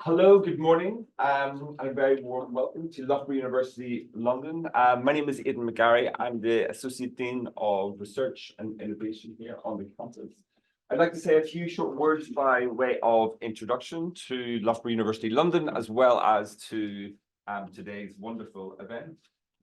Hello, good morning, and a very warm welcome to Loughborough University, London. My name is Aidan McGarry. I'm the Associate Dean of Research and Innovation here on the campus. I'd like to say a few short words by way of introduction to Loughborough University, London, as well as to today's wonderful event.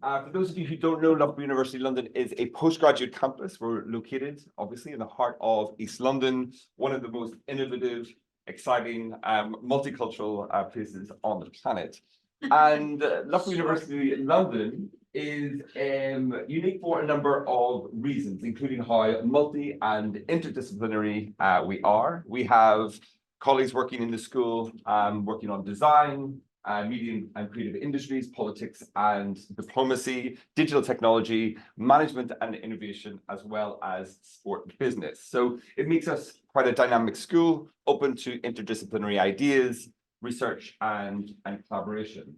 For those of you who don't know, Loughborough University, London is a postgraduate campus. We're located, obviously, in the heart of East London, one of the most innovative, exciting, multicultural places on the planet. And Loughborough University in London is unique for a number of reasons, including how multi and interdisciplinary we are. We have colleagues working in the school, working on design, media and creative industries, politics and diplomacy, digital technology, management and innovation, as well as sport and business. So it makes us quite a dynamic school, open to interdisciplinary ideas, research and collaboration.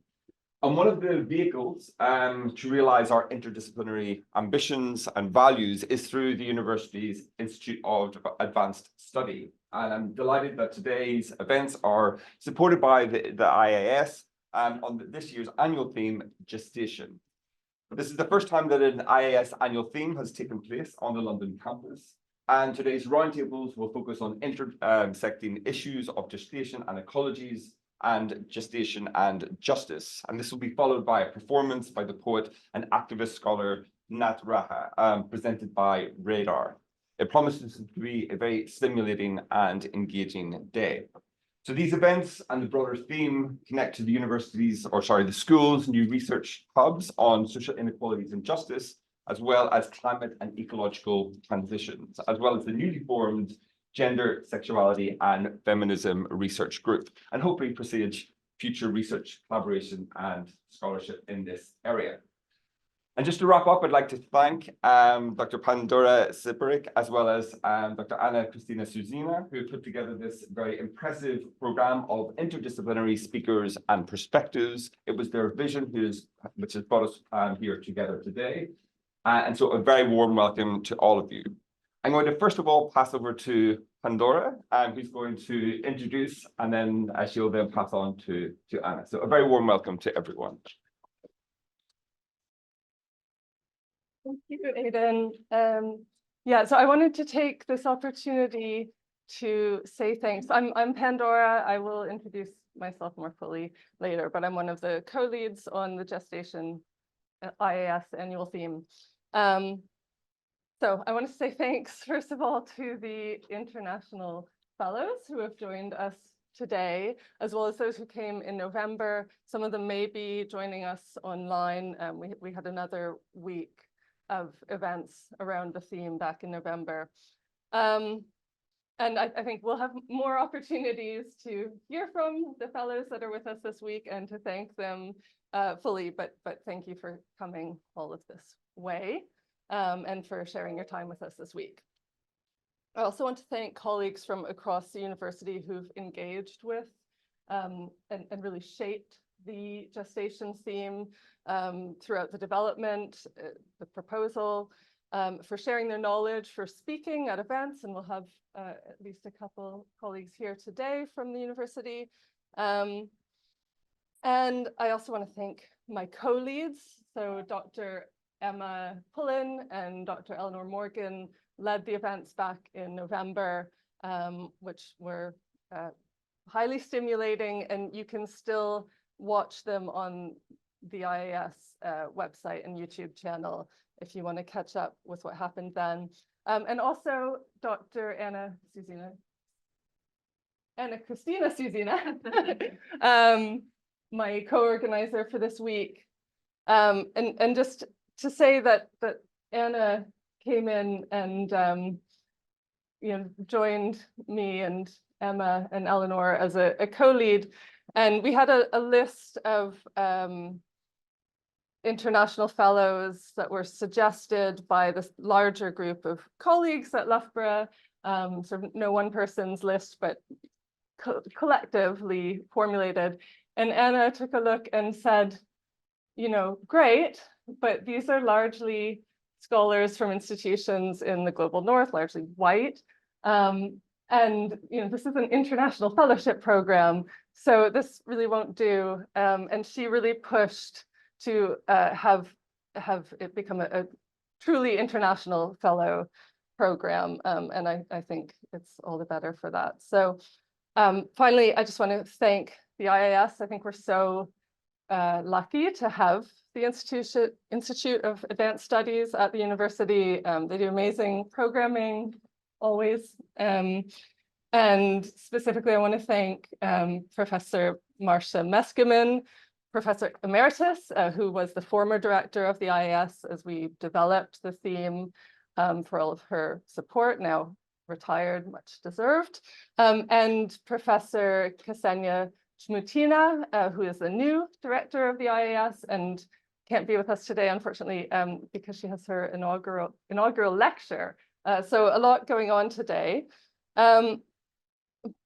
And one of the vehicles to realize our interdisciplinary ambitions and values is through the university's Institute of Advanced Study. And I'm delighted that today's events are supported by the IAS on this year's annual theme, Gestation. This is the first time that an IAS annual theme has taken place on the London campus. And today's roundtables will focus on intersecting issues of gestation and ecologies, and gestation and justice. And this will be followed by a performance by the poet and activist scholar Nat Raha, presented by Radar. It promises to be a very stimulating and engaging day. So these events and the broader theme connect to the the school's new research hubs on social inequalities and justice, as well as climate and ecological transitions, as well as the newly formed Gender, Sexuality and Feminism Research Group, and hopefully presage future research, collaboration and scholarship in this area. And just to wrap up, I'd like to thank Dr. Pandora Syperek, as well as Dr. Christina Suzina, who put together this very impressive program of interdisciplinary speakers and perspectives. It was their vision which has brought us here together today. And so a very warm welcome to all of you. I'm going to first of all pass over to Pandora, who's going to introduce, and then she'll then pass on to Anna. So a very warm welcome to everyone. Thank you, Aidan. So I wanted to take this opportunity to say thanks. I'm Pandora. I will introduce myself more fully later, but I'm one of the co-leads on the Gestation IAS annual theme. So I want to say thanks, first of all, to the international fellows who have joined us today, as well as those who came in November. Some of them may be joining us online. We had another week of events around the theme back in November. And I think we'll have more opportunities to hear from the fellows that are with us this week and to thank them fully, but thank you for coming all of this way. And for sharing your time with us this week. I also want to thank colleagues from across the university who've engaged with and really shaped the gestation theme throughout the development, the proposal, for sharing their knowledge, for speaking at events, and we'll have at least a couple colleagues here today from the university. And I also want to thank my co-leads, so Dr. Emma Pullen and Dr. Eleanor Morgan led the events back in November, which were highly stimulating, and you can still watch them on the IAS website and YouTube channel if you want to catch up with what happened then. And also Dr. Christina Suzina, my co-organizer for this week. And just to say that Anna came in and joined me and Emma and Eleanor as a co-lead, and we had a list of international fellows that were suggested by this larger group of colleagues at Loughborough, sort of no one person's list, but collectively formulated. And Anna took a look and said, great, but these are largely scholars from institutions in the global north, largely white. And this is an international fellowship program, so this really won't do. And she really pushed to have it become a truly international fellow program. And I think it's all the better for that. So finally, I just want to thank the IAS. I think we're so lucky to have the Institute of Advanced Studies at the university. They do amazing programming always. And specifically, I want to thank Professor Marcia Meskimen, Professor Emeritus, who was the former director of the IAS as we developed the theme, for all of her support, now retired, much deserved, and Professor Ksenia Chmutina, who is the new director of the IAS and can't be with us today, unfortunately, because she has her inaugural lecture. So a lot going on today. And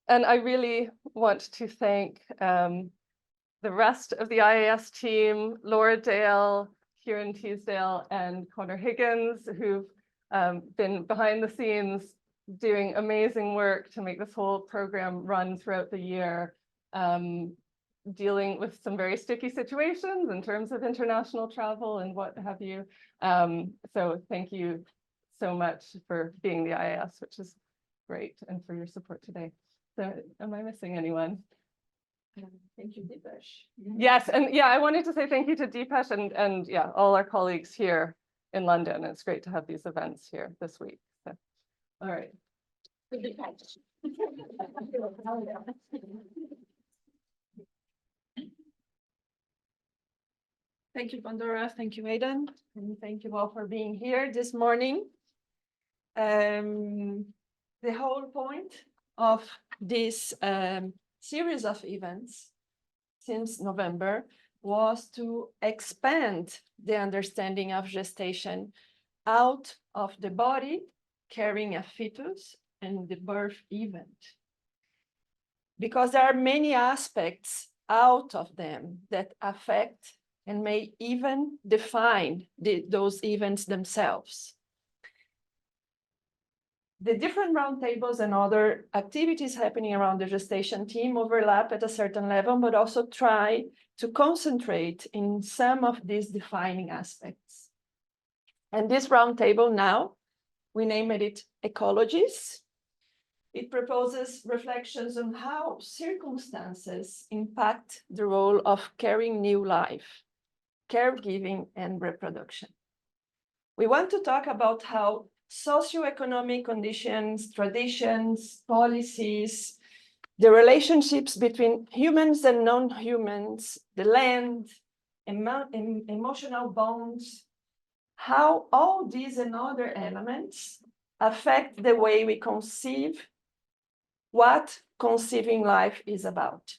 I really want to thank the rest of the IAS team, Laura Dale, Kieran Teasdale, and Connor Higgins, who've been behind the scenes doing amazing work to make this whole program run throughout the year, dealing with some very sticky situations in terms of international travel and what have you. So thank you so much for being the IAS, which is great, and for your support today. So am I missing anyone? Thank you, Deepesh. Yes, and yeah, I wanted to say thank you to Deepesh and yeah, all our colleagues here in London. It's great to have these events here this week. So, all right. Thank you, Pandora. Thank you, Aidan. And thank you all for being here this morning. The whole point of this series of events since November was to expand the understanding of gestation out of the body carrying a fetus and the birth event. Because there are many aspects out of them that affect and may even define those events themselves. The different roundtables and other activities happening around the gestation team overlap at a certain level, but also try to concentrate in some of these defining aspects. And this roundtable now, we named it Ecologies. It proposes reflections on how circumstances impact the role of carrying new life, caregiving, and reproduction. We want to talk about how socioeconomic conditions, traditions, policies, the relationships between humans and non-humans, the land, emotional bonds, how all these and other elements affect the way we conceive what conceiving life is about.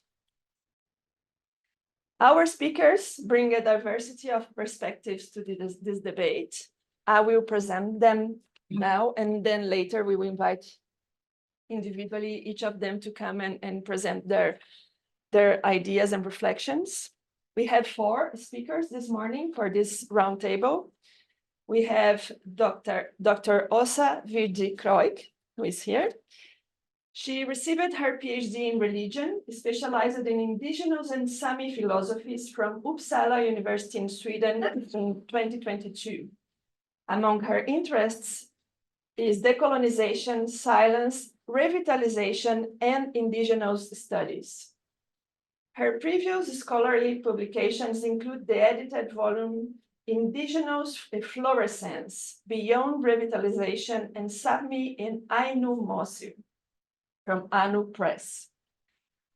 Our speakers bring a diversity of perspectives to this debate. I will present them now, and then later we will invite individually each of them to come and present their ideas and reflections. We have 4 speakers this morning for this roundtable. We have Dr. Åsa Virdi-Kroik, who is here. She received her PhD in religion, specialized in indigenous and Sami philosophies from Uppsala University in Sweden in 2022. Among her interests is decolonization, silence, revitalization, and indigenous studies. Her previous scholarly publications include the edited volume Indigenous Fluorescence, Beyond Revitalization and Sapmi in Ainu Mosu from Anu Press.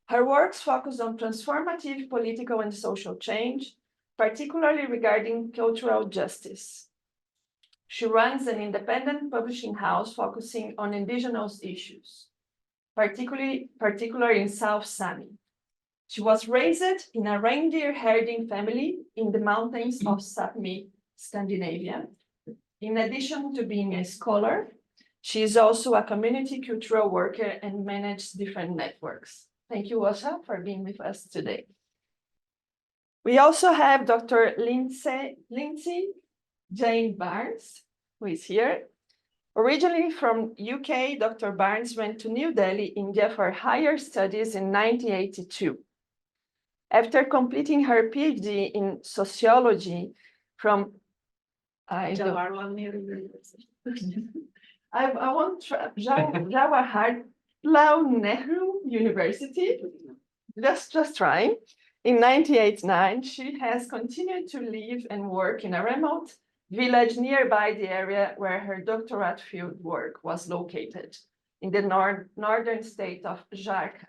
Her works focus on transformative political and social change, particularly regarding cultural justice. She runs an independent publishing house focusing on indigenous issues, particularly in South Sami. She was raised in a reindeer herding family in the mountains of Sapmi, Scandinavia. In addition to being a scholar, she is also a community cultural worker and manages different networks. Thank you, Åsa, for being with us today. We also have Dr. Lindsay Jane Barnes, who is here. Originally from UK, Dr. Barnes went to New Delhi, India for higher studies in 1982. After completing her PhD in sociology from Jawaharlal Nehru University, just trying. In 1989, she has continued to live and work in a remote village nearby the area where her doctorate field work was located, in the northern state of Jharkhand.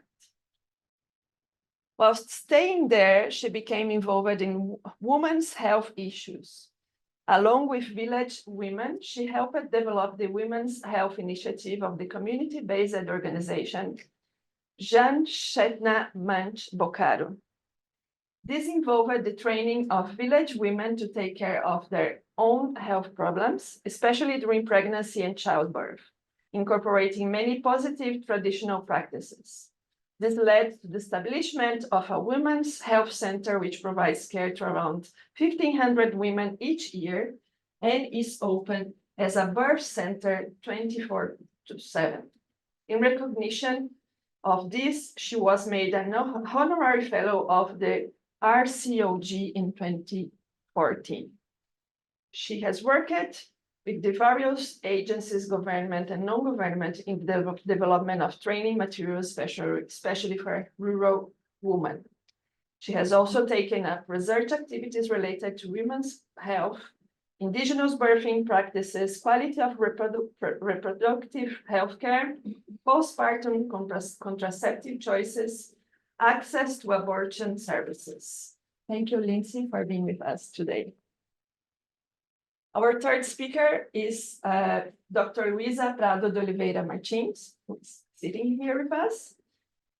Whilst staying there, she became involved in women's health issues. Along with village women, she helped develop the Women's Health Initiative of the community-based organization Jan Chetna Manch Bokaro. This involved the training of village women to take care of their own health problems, especially during pregnancy and childbirth, incorporating many positive traditional practices. This led to the establishment of a women's health center, which provides care to around 1,500 women each year and is open as a birth center 24/7. In recognition of this, she was made an honorary fellow of the RCOG in 2014. She has worked with the various agencies, government and non-government in the development of training materials, especially for rural women. She has also taken up research activities related to women's health, indigenous birthing practices, quality of reproductive healthcare, postpartum contraceptive choices, access to abortion services. Thank you, Lindsay, for being with us today. Our third speaker is Dr. Luisa Prado de Oliveira Martins, who is sitting here with us.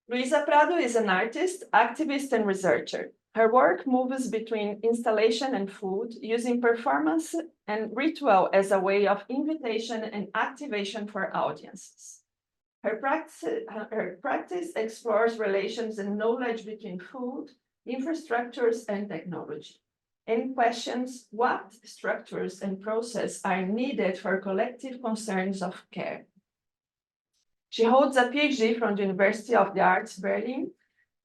Luisa Prado is an artist, activist, and researcher. Her work moves between installation and food, using performance and ritual as a way of invitation and activation for audiences. Her practice explores relations and knowledge between food, infrastructures, and technology, and questions what structures and processes are needed for collective concerns of care. She holds a PhD from the University of the Arts Berlin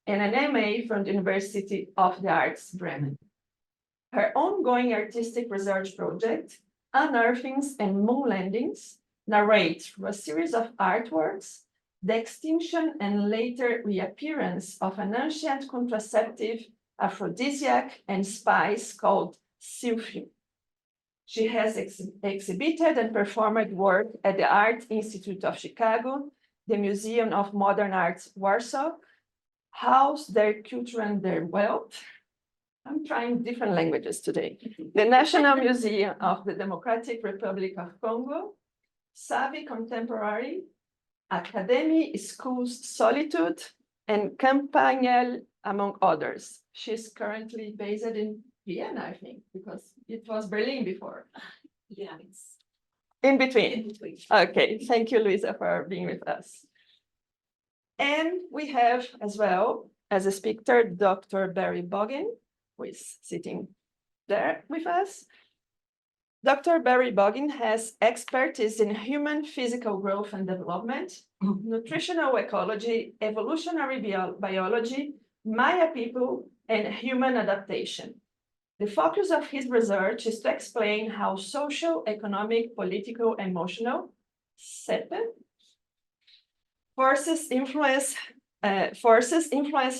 and an MA from the University of the Arts Bremen. Her ongoing artistic research project, Unearthings and Moon Landings, narrates through a series of artworks the extinction and later reappearance of an ancient contraceptive, aphrodisiac, and spice called silphium. She has exhibited and performed work at the Art Institute of Chicago, the Museum of Modern Arts Warsaw, Haus der Kultur und der Welt. I'm trying different languages today. The National Museum of the Democratic Republic of Congo, Savvy Contemporary, Academy Schools Solitude, and Campanelle, among others. She's currently based in Vienna, I think, because it was Berlin before. Yeah, it's In between. in between. Okay, thank you, Luisa, for being with us. And we have as well, as a speaker, Dr. Barry Boggin, who is sitting there with us. Dr. Barry Boggin has expertise in human physical growth and development, nutritional ecology, evolutionary biology, Maya people, and human adaptation. The focus of his research is to explain how social, economic, political, emotional forces influence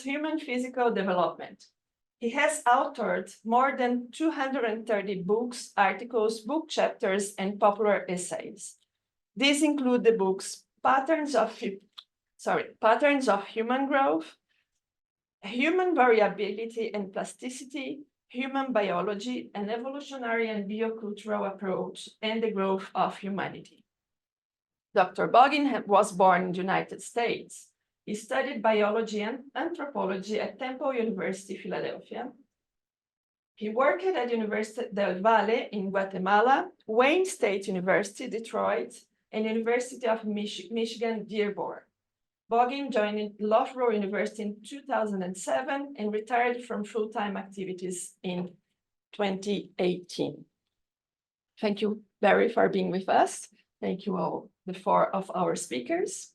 human physical development. He has authored more than 230 books, articles, book chapters, and popular essays. These include the books Patterns of Human Growth, Human Variability and Plasticity, Human Biology, an Evolutionary and Biocultural Approach, and the Growth of Humanity. Dr. Boggin was born in the United States. He studied biology and anthropology at Temple University, Philadelphia. He worked at Universidad del Valle in Guatemala, Wayne State University, Detroit, and University of Michigan, Dearborn. Boggin joined Loughborough University in 2007 and retired from full-time activities in 2018. Thank you, Barry, for being with us. Thank you all, the four of our speakers.